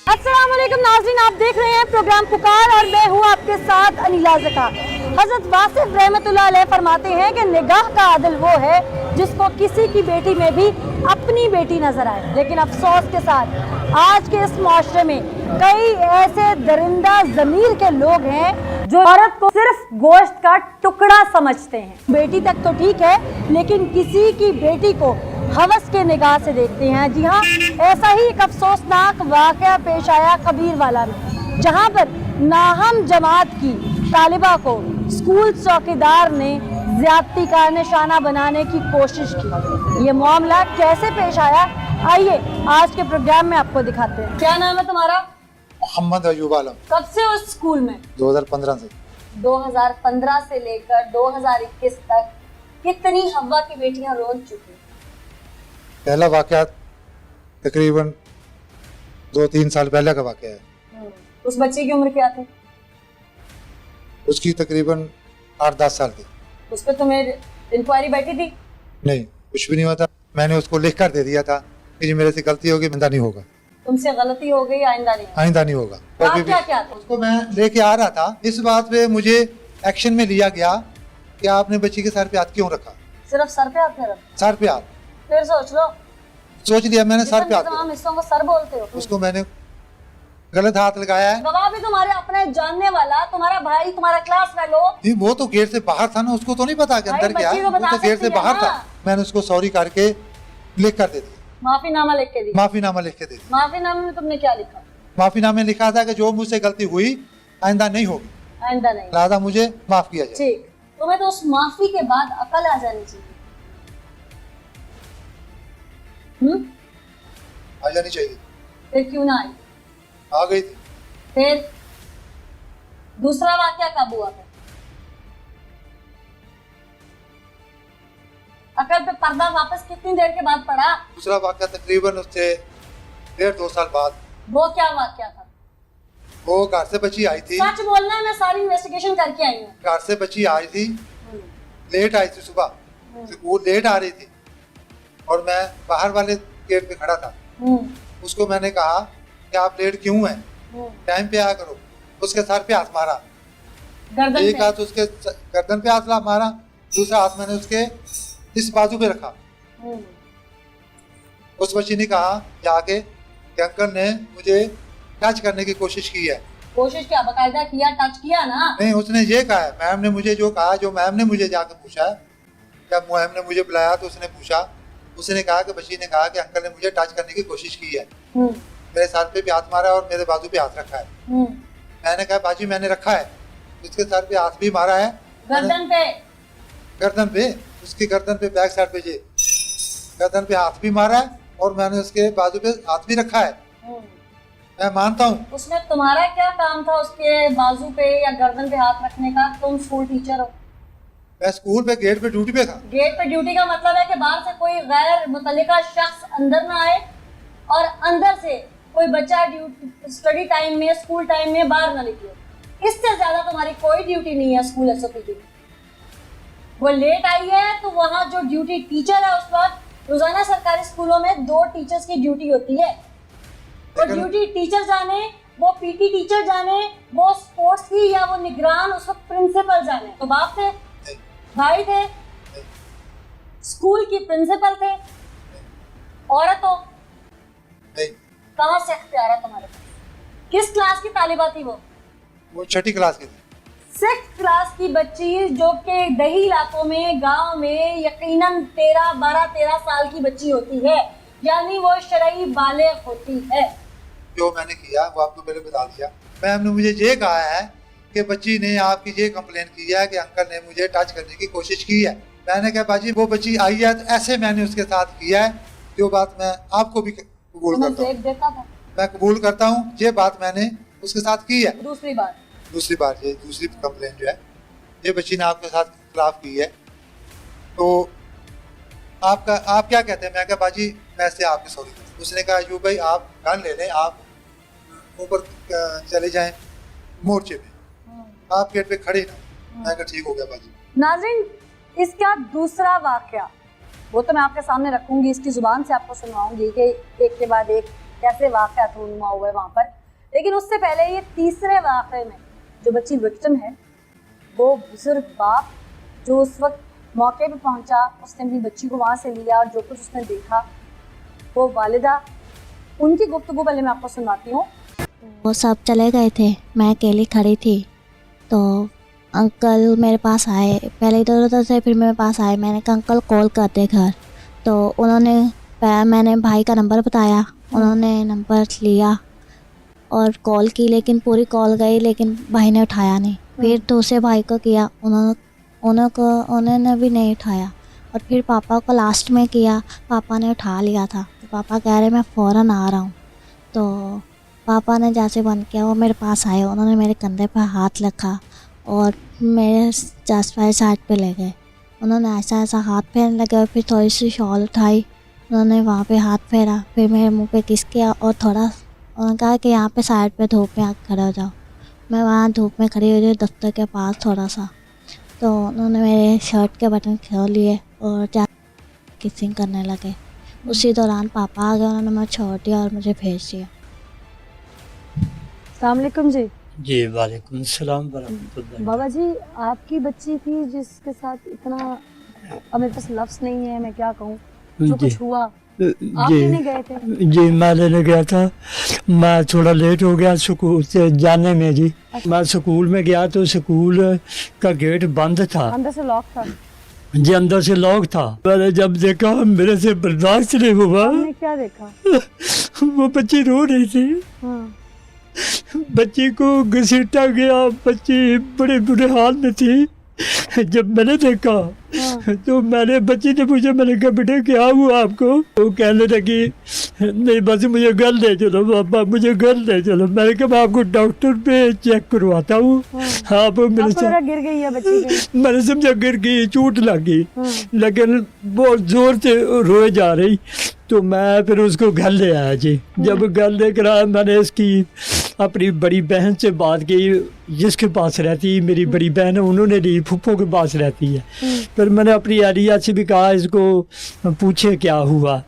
अस्सलाम वालेकुम नाज़रीन, आप देख रहे हैं प्रोग्राम पुकार और मैं हूं आपके साथ अनिला ज़का। हज़रत वासिफ रहमतुल्लाह अलैह फरमाते हैं कि निगाह का आदिल वो है जिसको किसी की बेटी में भी अपनी बेटी नजर आए। लेकिन अफसोस के साथ आज के इस माशरे में कई ऐसे दरिंदा ज़मीर के लोग हैं जो औरत को सिर्फ गोश्त का टुकड़ा समझते हैं। बेटी तक तो ठीक है, लेकिन किसी की बेटी को हवस के निगाह से देखते हैं। जी हाँ, ऐसा ही एक अफसोसनाक वाक़या पेश आया कबीरवाला में, जहाँ पर नाहम जमात की तालिबा को स्कूल चौकीदार ने ज्यादती का निशाना बनाने की कोशिश की। ये मामला कैसे पेश आया, आइए आज के प्रोग्राम में आपको दिखाते हैं। क्या नाम है तुम्हारा? मोहम्मद अयूब आलम। कब से उस स्कूल में? 2015 से। 2015 से लेकर 2021 तक कितनी हवा की बेटियां रो चुकी? पहला वाक़या तकरीबन 2-3 साल पहले का वाक़या है। उस बच्चे की उम्र क्या थी? उसकी तकरीबन 8-10 साल थी। उस पर तुम्हें इंक्वायरी बैठी थी? नहीं, कुछ भी नहीं हुआ था। मैंने उसको लिख कर दे दिया था कि जी मेरे से गलती होगी, आइंदा नहीं होगा। तुमसे गलती हो गई, आइंदा नहीं? आइंदा नहीं होगा। क्या था? उसको मैं लेके आ रहा था, इस बात पे मुझे एक्शन में लिया गया कि आपने बच्ची के सर पे हाथ क्यों रखा। सिर्फ सर पे हाथ रखा? सर पे हाथ। फिर सोच लो। सोच लिया मैंने, सर पे हाथ। तमाम हिस्सों को सर बोलते हो? उसको मैंने गलत हाथ लगाया है। गवाह भी तुम्हारे अपने जानने वाला, तुम्हारा भाई, तुम्हारा क्लास फेलो। वो तो गेट से बाहर था ना, उसको तो नहीं पता कि अंदर क्या है। वो तो गेट से बाहर था। मैंने उसको सॉरी करके लिख कर दे दिया। माफीनामा लिख के दिया? माफीनामा लिख के दे दिया। माफीनामे में तुमने क्या लिखा? माफीनामे में लिखा था कि जो मुझसे गलती हुई आइंदा नहीं होगी, आइंदा नहीं, लिहाजा मुझे माफ किया जाए। ठीक। तुम्हें तो उस माफी के बाद अकल आ जानी चाहिए। आ जानी चाहिए। फिर क्यों ना आई? आ गई थी। फिर दूसरा वाक्या कब हुआ? फिर अकल पे पर्दा वापस कितनी देर के बाद पड़ा? दूसरा वाक्या तकरीबन उससे 1.5-2 साल बाद। वो क्या वाक्या था? वो घर से बच्ची आई थी। सच बोलना, मैं सारी इन्वेस्टिगेशन करके आई हूँ। घर से बच्ची आई थी, लेट आई थी सुबह, वो लेट आ रही थी और मैं बाहर वाले गेट पे खड़ा था। उसको मैंने कहा कि आप लेट क्यों हैं, टाइम पे आया करो। उसके सर पे हाथ मारा, एक हाथ उसके गर्दन पे हाथ मारा, दूसरा हाथ मैंने उसके इस बाजू पे रखा। उस बच्ची ने कहा जाके कि अंकल ने मुझे टच करने की कोशिश की है। कोशिश क्या, बकायदा किया, टच किया ना? नहीं, उसने ये कहा है, मैम ने मुझे जो कहा, जो मैम ने मुझे जाके पूछा, जब मैम ने मुझे बुलाया तो उसने पूछा, उसने कहा कि बच्ची ने कहा कि अंकल ने मुझे टच करने की कोशिश की है, मेरे सर पे भी हाथ मारा और मेरे बाजू पे हाथ रखा है। मैंने कहा बाजी मैंने रखा है, उसके सर पे हाथ भी मारा है, गर्दन पे, गर्दन पे, उसकी गर्दन पे, बैक साइड पे, ये गर्दन पे हाथ भी मारा है और मैंने उसके बाजू पे हाथ भी रखा है। मैं मानता हूँ। उसमें तुम्हारा क्या काम था उसके बाजू पे या गर्दन पे हाथ रखने का? तुम स्कूल टीचर हो। मैं स्कूल पे गेट पे ड्यूटी पे था। गेट पे ड्यूटी का मतलब है कि बाहर से कोई गैर मुतल्लिका शख्स अंदर ना आए और अंदर से कोई बच्चा स्टडी टाइम में, स्कूल टाइम में बाहर ना निकले। इससे ज्यादा तुम्हारी कोई ड्यूटी नहीं है स्कूल एसओपी की। वो लेट आई है तो वहाँ जो ड्यूटी टीचर है, उस वक्त रोजाना सरकारी स्कूलों में 2 टीचर्स की ड्यूटी होती है। वो ड्यूटी टीचर जाने, वो पीटी टीचर जाने, वो स्पोर्ट्स की या वो निगरान उस वक्त प्रिंसिपल जाने। तो बाप थे, भाई थे, स्कूल की प्रिंसिपल थे, औरत हो, कहाँ से इख्तियार है तुम्हारे पास? किस क्लास की तालिबा थी वो? वो 6ठी क्लास की थी। 6th क्लास की बच्ची जो कि दही इलाकों में, गांव में यकीनन 12 साल की बच्ची होती है, यानी वो शरई बालिग होती है। जो मैंने किया वो आपको पहले बता दिया। मैम ने मुझे ये कहा है कि बच्ची ने आपकी ये कंप्लेन की है कि अंकल ने मुझे टच करने की कोशिश की है। मैंने कहा बाजी वो बच्ची आई है तो ऐसे मैंने उसके साथ किया है, जो बात मैं आपको भी कबूल करता हूँ। मैं कबूल करता हूँ, ये बात मैंने उसके साथ की है। दूसरी बात ये दूसरी कंप्लेन जो है, ये बच्ची ने आपके साथ खिलाफ की है, तो आप क्या कहते हैं? मैं कहा बाजी मैं से आपके सॉरी। उसने कहा अयूब भाई आप गन ले लें, आप ऊपर चले जाएं मोर्चे पे, आप गेट पे खड़े ना। मैं कहा ठीक हो गया बाजी। नाज़रीन, इसका दूसरा वाकया वो तो मैं आपके सामने रखूंगी, इसकी जुबान से आपको सुनवाऊंगी कि एक के बाद एक कैसे वाक़या रूनुमा हुआ है वहाँ पर। लेकिन उससे पहले ये तीसरे वाक़े में जो बच्ची विक्टिम है वो बुजुर्ग बाप जो उस वक्त मौके पे पहुंचा, उसने अपनी बच्ची को वहाँ से लिया और जो कुछ उसने देखा, वो वालिदा, उनकी गुफ्तगू पहले मैं आपको सुनाती हूँ। वो सब चले गए थे, मैं अकेली खड़ी थी तो अंकल मेरे पास आए, पहले इधर उधर से फिर मेरे पास आए। मैंने कहा अंकल कॉल करते घर, तो उन्होंने मैंने भाई का नंबर बताया, उन्होंने नंबर लिया और कॉल की, लेकिन पूरी कॉल गई लेकिन भाई ने उठाया नहीं। फिर दूसरे भाई को किया, उन्होंने भी नहीं उठाया और फिर पापा को लास्ट में किया, पापा ने उठा लिया था। तो पापा कह रहे मैं फ़ौरन आ रहा हूँ। तो पापा ने जैसे बंद किया वो मेरे पास आए, उन्होंने मेरे कंधे पर हाथ रखा और मेरे चेस्ट पर साइड पे ले गए। उन्होंने ऐसा ऐसा हाथ फेरने लगे और फिर थोड़ी सी शॉल उठाई, उन्होंने वहाँ पे हाथ फेरा, फिर मेरे मुंह पे किस किया और थोड़ा उन्होंने कहा कि यहाँ पे साइड पे धूप में आके खड़े हो जाओ। मैं वहाँ धूप में खड़ी हुई दफ्तर के पास थोड़ा सा, तो उन्होंने मेरे शर्ट के बटन खोल लिए और जा किसिंग करने लगे। उसी दौरान पापा आ गए, उन्होंने मुझे छोड़ दिया और मुझे भेज दिया। अस्सलाम वालेकुम जी। जी वालेकुम सलाम वरहमतुल्लाह। बाबा जी, आपकी बच्ची थी जिसके साथ इतना, अब मेरे पास लफ्ज़ नहीं है, मैं क्या कहूँ, जो जी कुछ हुआ, आप जी लेने गए थे? जी मैं लेने गया था, मैं थोड़ा लेट हो गया स्कूल से जाने में जी। मैं स्कूल में गया तो स्कूल का गेट बंद था, अंदर से लॉक था? जी अंदर से लॉक था। मैंने जब देखा मेरे से बर्दाश्त नहीं हुआ, आपने क्या देखा? वो बच्ची रो रही थी, हाँ। बच्ची को घसीटा गया, बच्ची बड़े बुरे हाल में थी। जब मैंने देखा तो मैंने बच्ची ने पूछा, मैंने कहा बेटे क्या हुआ आपको? वो कहने लगी नहीं बस मुझे घर ले चलो पापा, मुझे घर ले चलो। मैंने कहा मैं आपको डॉक्टर पे चेक करवाता हूँ। हाँ वो मेरे साथ गिर गई है बच्ची के? मैंने समझा गिर गई, चोट लग गई, लेकिन बहुत जोर से रोए जा रही। तो मैं फिर उसको घर ले आया जी। जब घर लेकर आया मैंने इसकी अपनी बड़ी बहन से बात की, जिसके पास रहती है मेरी बड़ी बहन है, उन्होंने ली, फूफो के पास रहती है। फिर मैंने अपनी एरिया से भी कहा इसको पूछे क्या हुआ।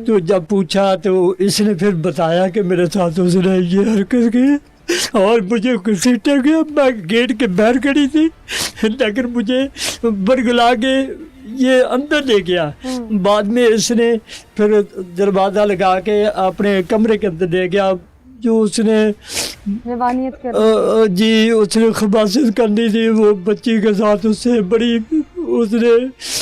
तो जब पूछा तो इसने फिर बताया कि मेरे साथ उसने ये हरकत की और मुझे घसीटा गया। मैं गेट के बाहर खड़ी थी लेकिन मुझे बरगला के ये अंदर ले गया। बाद में इसने फिर दरवाज़ा लगा के अपने कमरे के अंदर ले गया। जो उसने रवानियत कर जी उसने खबासियत करनी थी वो बच्ची के साथ, उससे बड़ी उसने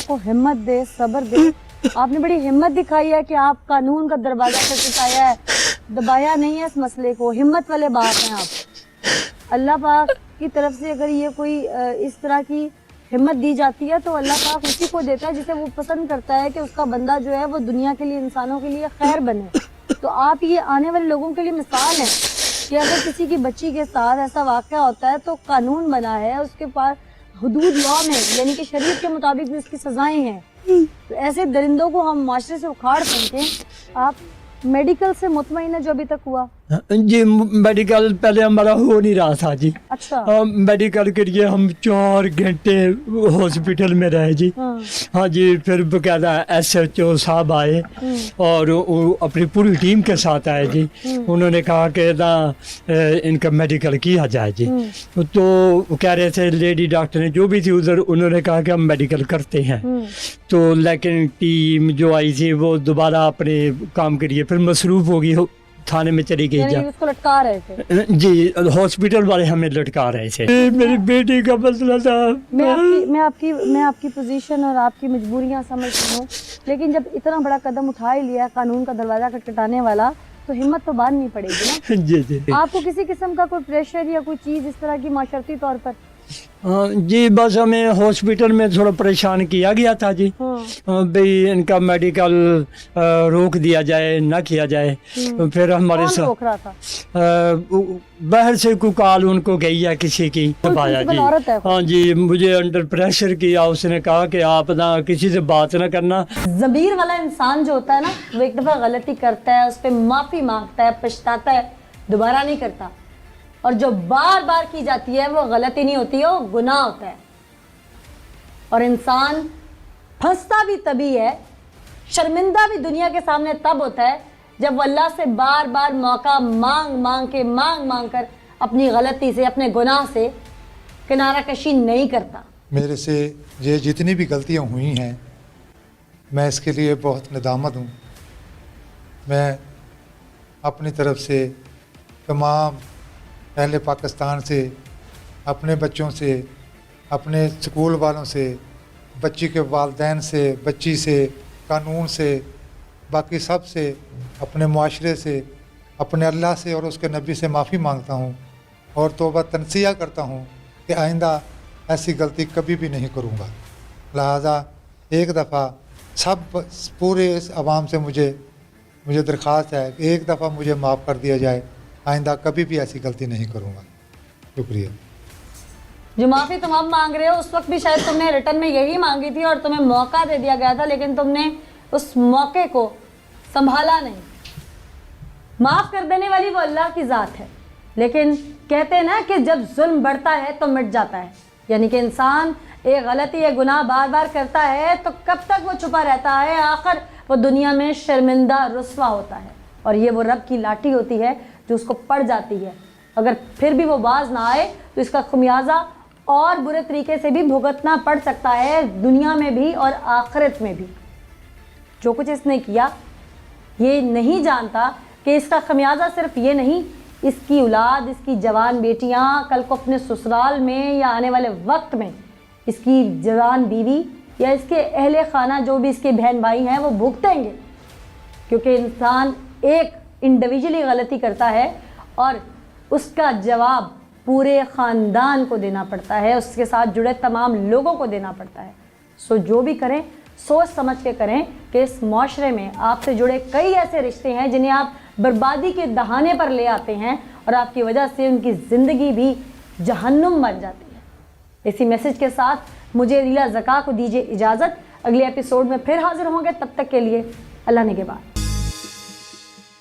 को हिम्मत दे, सब्र दे। आपने बड़ी हिम्मत दिखाई है कि आप कानून का दरवाजा खटखटाया है, दबाया नहीं है इस मसले को। हिम्मत वाले बाप हैं आप। अल्लाह पाक की तरफ से अगर ये कोई इस तरह की हिम्मत दी जाती है तो अल्लाह पाक उसी को देता है जिसे वो पसंद करता है कि उसका बंदा जो है वो दुनिया के लिए, इंसानों के लिए खैर बने। तो आप ये आने वाले लोगों के लिए मिसाल हैं कि अगर किसी की बच्ची के साथ ऐसा वाक़या होता है तो कानून बना है, उसके पास हुदूद लॉ में, यानी कि शरीयत के मुताबिक भी उसकी सजाएं हैं। तो ऐसे दरिंदों को हम माशरे से उखाड़ फेंकें। आप मेडिकल से मुतमईन है जो अभी तक हुआ? जी मेडिकल पहले हमारा हो नहीं रहा था जी। अच्छा। मेडिकल के लिए हम 4 घंटे हॉस्पिटल में रहे जी। हाँ जी। फिर बकायदा SHO साहब आए और वो अपनी पूरी टीम के साथ आए जी। उन्होंने कहा कि ना इनका मेडिकल किया जाए जी। तो वो कह रहे थे लेडी डॉक्टर ने जो भी थी उधर, उन्होंने कहा कि हम मेडिकल करते हैं। तो लेकिन टीम जो आई थी वो दोबारा अपने काम के लिए फिर मसरूफ़ हो गई, थाने में चली गई जा। उसको लटका रहे थे जी, हॉस्पिटल वाले हमें लटका रहे थे। मेरी बेटी का मसला था। मैं आपकी पोजीशन और आपकी मजबूरियां समझती हूँ, लेकिन जब इतना बड़ा कदम उठा ही लिया कानून का दरवाजा खटखटाने वाला, तो हिम्मत तो बांधनी पड़ेगी ना। जी जी। आपको किसी किस्म का कोई प्रेशर या कोई चीज इस तरह की माशरती तौर पर? जी बस हमें हॉस्पिटल में थोड़ा परेशान किया गया था जी। भाई इनका मेडिकल रोक दिया जाए, ना किया जाए। फिर हमारे साथ रोक रहा था? बाहर से कोई कॉल उनको गई है किसी की, दबाया जी। हाँ जी, मुझे अंडर प्रेशर किया। उसने कहा कि आप ना किसी से बात ना करना। ज़मीर वाला इंसान जो होता है ना, वो एक दफ़ा गलती करता है, उस पर माफ़ी मांगता है, पछताता है, दोबारा नहीं करता। और जो बार बार की जाती है वो गलती नहीं होती है, वो गुनाह होता है। और इंसान फंसता भी तभी है, शर्मिंदा भी दुनिया के सामने तब होता है जब वो अल्लाह से बार बार मौका मांग मांग कर अपनी गलती से, अपने गुनाह से किनारा कशी नहीं करता। मेरे से ये जितनी भी गलतियाँ हुई हैं, मैं इसके लिए बहुत नदामत हूँ। मैं अपनी तरफ से तमाम अहले पाकिस्तान से, अपने बच्चों से, अपने स्कूल वालों से, बच्ची के वालिदैन से, बच्ची से, कानून से, बाकी सब से, अपने मुआशरे से, अपने अल्लाह से और उसके नबी से माफ़ी मांगता हूँ और तौबा तनसिया करता हूँ कि आइंदा ऐसी गलती कभी भी नहीं करूँगा। लिहाजा एक दफ़ा सब पूरे इस आवाम से मुझे दरख्वास्त है कि एक दफ़ा मुझे माफ़ कर दिया जाए, आइंदा कभी भी ऐसी गलती नहीं करूँगा। शुक्रिया। जो माफ़ी तुम अब मांग रहे हो, उस वक्त भी शायद तुमने रिटर्न में यही मांगी थी और तुम्हें मौका दे दिया गया था, लेकिन तुमने उस मौके को संभाला नहीं। माफ़ कर देने वाली वो अल्लाह की ज़ात है, लेकिन कहते हैं ना कि जब जुल्म बढ़ता है तो मिट जाता है। यानी कि इंसान एक गलती, एक गुनाह बार बार करता है तो कब तक वो छुपा रहता है, आखिर वो दुनिया में शर्मिंदा रुस्वा होता है। और ये वो रब की लाठी होती है जो उसको पड़ जाती है। अगर फिर भी वो बाज ना आए तो इसका खुमियाजा और बुरे तरीके से भी भुगतना पड़ सकता है, दुनिया में भी और आखिरत में भी। जो कुछ इसने किया, ये नहीं जानता कि इसका खमियाजा सिर्फ ये नहीं, इसकी औलाद, इसकी जवान बेटियां कल को अपने ससुराल में या आने वाले वक्त में इसकी जवान बीवी या इसके अहले खाना, जो भी इसके बहन भाई हैं, वो भुगतेंगे। क्योंकि इंसान एक इंडिविजुअली गलती करता है और उसका जवाब पूरे ख़ानदान को देना पड़ता है, उसके साथ जुड़े तमाम लोगों को देना पड़ता है। सो जो भी करें सोच समझ के करें कि इस माशरे में आपसे जुड़े कई ऐसे रिश्ते हैं जिन्हें आप बर्बादी के दहाने पर ले आते हैं और आपकी वजह से उनकी ज़िंदगी भी जहन्नुम बन जाती है। इसी मैसेज के साथ मुझे लीला ज़का को दीजिए इजाज़त। अगले एपिसोड में फिर हाजिर होंगे, तब तक के लिए अल्लाह निगहबान।